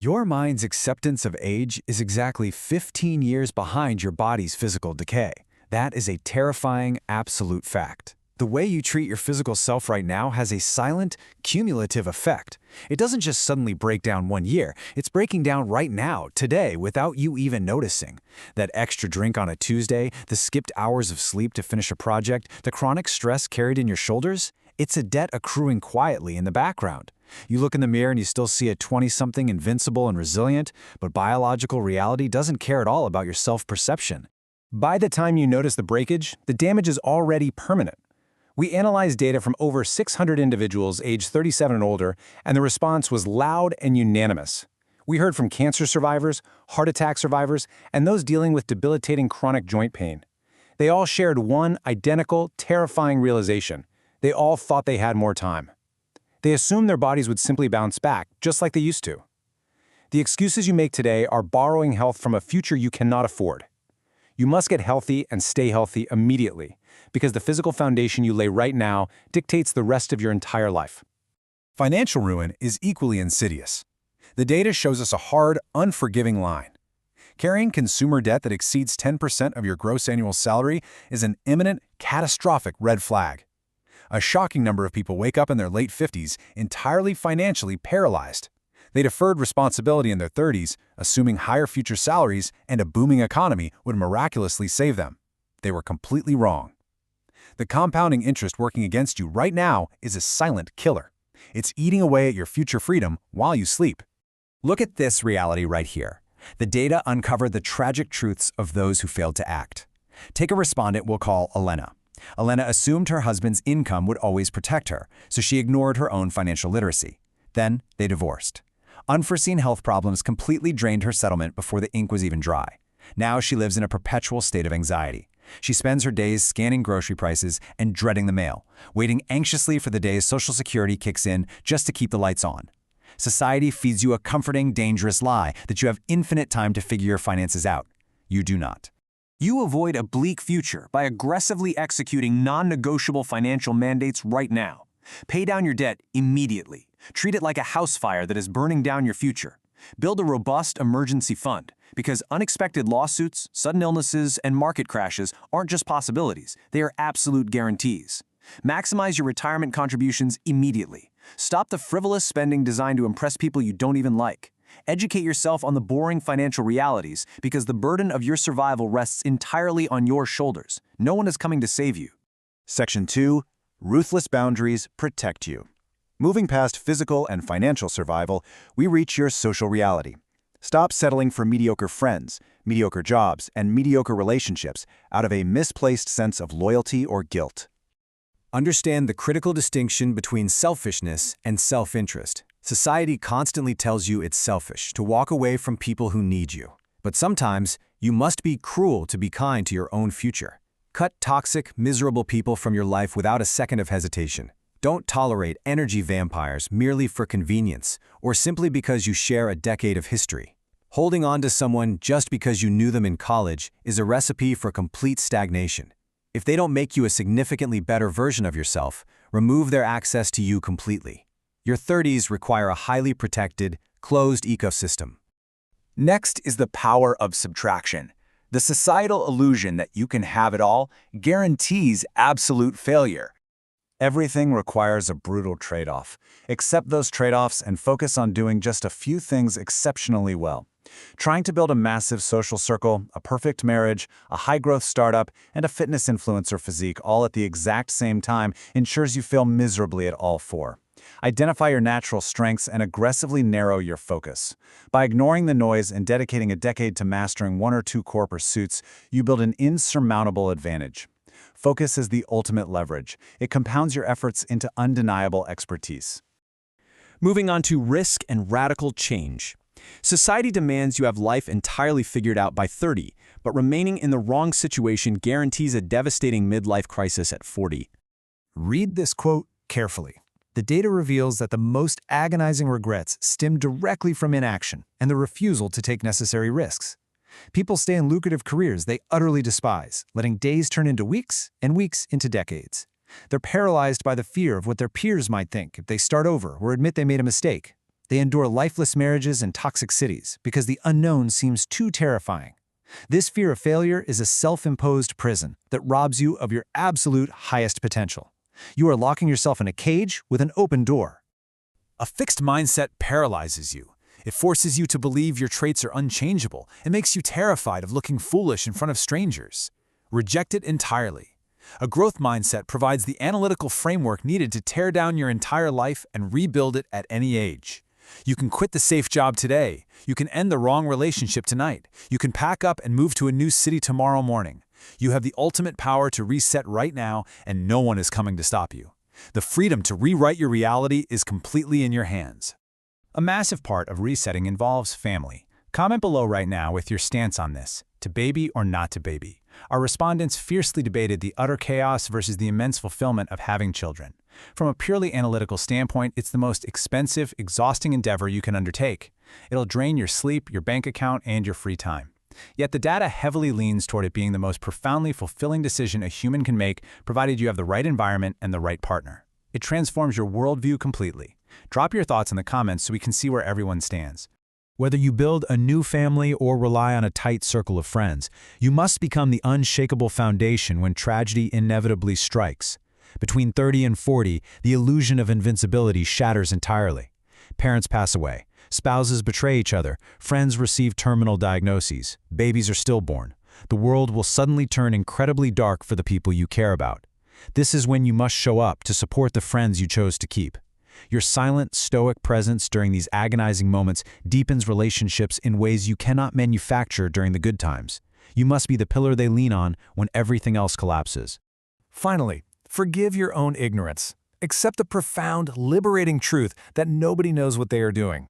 Your mind's acceptance of age is exactly 15 years behind your body's physical decay. That is a terrifying, absolute fact. The way you treat your physical self right now has a silent, cumulative effect. It doesn't just suddenly break down one year, it's breaking down right now, today, without you even noticing. That extra drink on a Tuesday, the skipped hours of sleep to finish a project, the chronic stress carried in your shoulders, it's a debt accruing quietly in the background. You look in the mirror and you still see a 20-something invincible and resilient, but biological reality doesn't care at all about your self-perception. By the time you notice the breakage, the damage is already permanent. We analyzed data from over 600 individuals aged 37 and older, and the response was loud and unanimous. We heard from cancer survivors, heart attack survivors, and those dealing with debilitating chronic joint pain. They all shared one identical, terrifying realization. They all thought they had more time. They assumed their bodies would simply bounce back, just like they used to. The excuses you make today are borrowing health from a future you cannot afford. You must get healthy and stay healthy immediately, because the physical foundation you lay right now dictates the rest of your entire life. Financial ruin is equally insidious. The data shows us a hard, unforgiving line. Carrying consumer debt that exceeds 10% of your gross annual salary is an imminent, catastrophic red flag. A shocking number of people wake up in their late 50s entirely financially paralyzed. They deferred responsibility in their 30s, assuming higher future salaries and a booming economy would miraculously save them. They were completely wrong. The compounding interest working against you right now is a silent killer. It's eating away at your future freedom while you sleep. Look at this reality right here. The data uncovered the tragic truths of those who failed to act. Take a respondent we'll call Elena. Elena assumed her husband's income would always protect her, so she ignored her own financial literacy. Then they divorced. Unforeseen health problems completely drained her settlement before the ink was even dry. Now she lives in a perpetual state of anxiety. She spends her days scanning grocery prices and dreading the mail, waiting anxiously for the days Social Security kicks in just to keep the lights on. Society feeds you a comforting, dangerous lie that you have infinite time to figure your finances out. You do not. You avoid a bleak future by aggressively executing non-negotiable financial mandates right now. Pay down your debt immediately. Treat it like a house fire that is burning down your future. Build a robust emergency fund, because unexpected lawsuits, sudden illnesses, and market crashes aren't just possibilities, they are absolute guarantees. Maximize your retirement contributions immediately. Stop the frivolous spending designed to impress people you don't even like. Educate yourself on the boring financial realities, because the burden of your survival rests entirely on your shoulders. No one is coming to save you. Section 2. Ruthless boundaries protect you. Moving past physical and financial survival, we reach your social reality. Stop settling for mediocre friends, mediocre jobs, and mediocre relationships out of a misplaced sense of loyalty or guilt. Understand the critical distinction between selfishness and self-interest. Society constantly tells you it's selfish to walk away from people who need you. But sometimes, you must be cruel to be kind to your own future. Cut toxic, miserable people from your life without a second of hesitation. Don't tolerate energy vampires merely for convenience or simply because you share a decade of history. Holding on to someone just because you knew them in college is a recipe for complete stagnation. If they don't make you a significantly better version of yourself, remove their access to you completely. Your 30s require a highly protected, closed ecosystem. Next is the power of subtraction. The societal illusion that you can have it all guarantees absolute failure. Everything requires a brutal trade-off. Accept those trade-offs and focus on doing just a few things exceptionally well. Trying to build a massive social circle, a perfect marriage, a high-growth startup, and a fitness influencer physique all at the exact same time ensures you fail miserably at all four. Identify your natural strengths and aggressively narrow your focus. By ignoring the noise and dedicating a decade to mastering one or two core pursuits, you build an insurmountable advantage. Focus is the ultimate leverage. It compounds your efforts into undeniable expertise. Moving on to risk and radical change. Society demands you have life entirely figured out by 30, but remaining in the wrong situation guarantees a devastating midlife crisis at 40. Read this quote carefully. The data reveals that the most agonizing regrets stem directly from inaction and the refusal to take necessary risks. People stay in lucrative careers they utterly despise, letting days turn into weeks and weeks into decades. They're paralyzed by the fear of what their peers might think if they start over or admit they made a mistake. They endure lifeless marriages and toxic cities because the unknown seems too terrifying. This fear of failure is a self-imposed prison that robs you of your absolute highest potential. You are locking yourself in a cage with an open door. A fixed mindset paralyzes you. It forces you to believe your traits are unchangeable and makes you terrified of looking foolish in front of strangers. Reject it entirely. A growth mindset provides the analytical framework needed to tear down your entire life and rebuild it at any age. You can quit the safe job today. You can end the wrong relationship tonight. You can pack up and move to a new city tomorrow morning. You have the ultimate power to reset right now, and no one is coming to stop you. The freedom to rewrite your reality is completely in your hands. A massive part of resetting involves family. Comment below right now with your stance on this, to baby or not to baby. Our respondents fiercely debated the utter chaos versus the immense fulfillment of having children. From a purely analytical standpoint, it's the most expensive, exhausting endeavor you can undertake. It'll drain your sleep, your bank account, and your free time. Yet the data heavily leans toward it being the most profoundly fulfilling decision a human can make, provided you have the right environment and the right partner. It transforms your worldview completely. Drop your thoughts in the comments so we can see where everyone stands. Whether you build a new family or rely on a tight circle of friends, you must become the unshakable foundation when tragedy inevitably strikes. Between 30 and 40, the illusion of invincibility shatters entirely. Parents pass away, spouses betray each other, friends receive terminal diagnoses, babies are stillborn. The world will suddenly turn incredibly dark for the people you care about. This is when you must show up to support the friends you chose to keep. Your silent, stoic presence during these agonizing moments deepens relationships in ways you cannot manufacture during the good times. You must be the pillar they lean on when everything else collapses. Finally, forgive your own ignorance. Accept the profound, liberating truth that nobody knows what they are doing.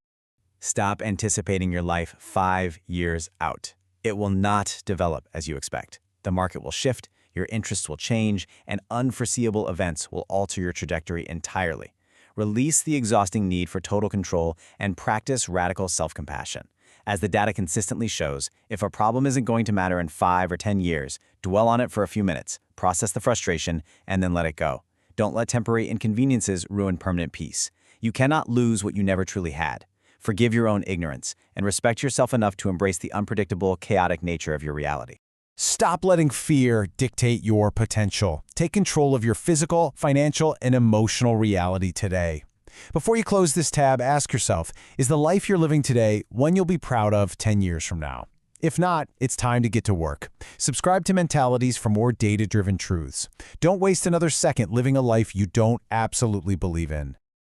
Stop anticipating your life 5 years out. It will not develop as you expect. The market will shift, your interests will change, and unforeseeable events will alter your trajectory entirely. Release the exhausting need for total control and practice radical self-compassion. As the data consistently shows, if a problem isn't going to matter in 5 or 10 years, dwell on it for a few minutes, process the frustration, and then let it go. Don't let temporary inconveniences ruin permanent peace. You cannot lose what you never truly had. Forgive your own ignorance, and respect yourself enough to embrace the unpredictable, chaotic nature of your reality. Stop letting fear dictate your potential. Take control of your physical, financial, and emotional reality today. Before you close this tab, ask yourself, is the life you're living today one you'll be proud of 10 years from now? If not, it's time to get to work. Subscribe to Mentalities for more data-driven truths. Don't waste another second living a life you don't absolutely believe in.